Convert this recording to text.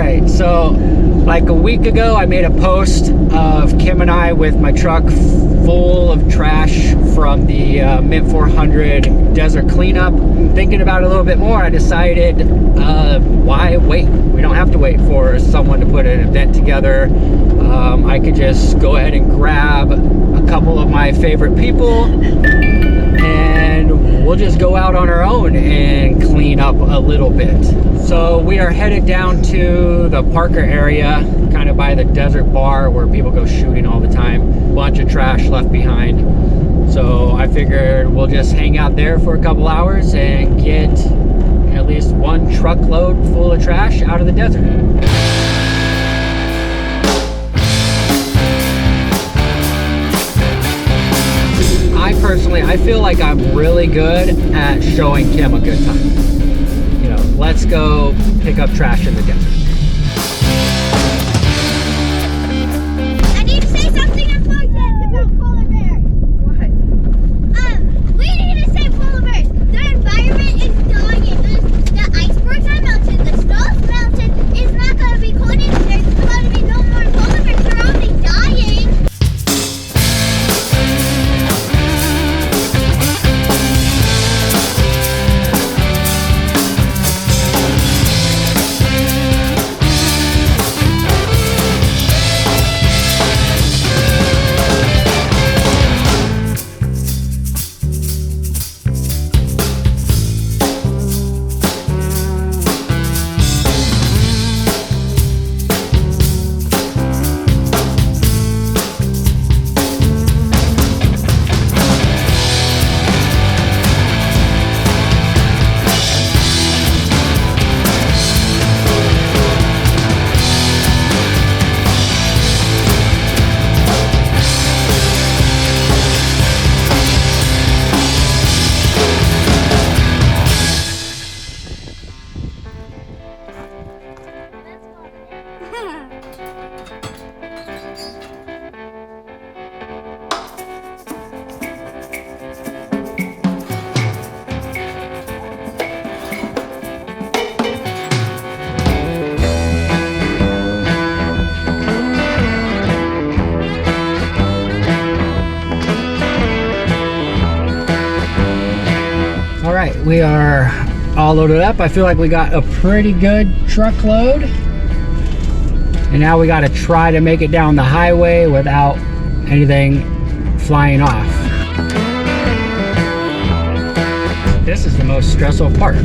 right, so like a week ago I made a post of Kim and I with my truck full of trash from the Mint 400 desert cleanup. Thinking about it a little bit more, I decided why wait? We don't have to wait for someone to put an event together. I could just go ahead and grab a couple of my favorite people and we'll just go out on our own and clean up a little bit. So we are headed down to the Parker area, kind of by the desert bar where people go shooting all the time. Bunch of trash left behind. So I figured we'll just hang out there for a couple hours and get at least one truckload full of trash out of the desert. I feel like I'm really good at showing Kim a good time. You know, let's go pick up trash in the desert. I need to say something important about polar bears. What? We need to say polar bears. The environment is dying. The icebergs are melting. The snow's melting. It's not going to be cold. There's going to be no more polar bears. They're already dying. Alright, we are all loaded up. I feel like we got a pretty good truckload. And now we got to try to make it down the highway without anything flying off. This is the most stressful part.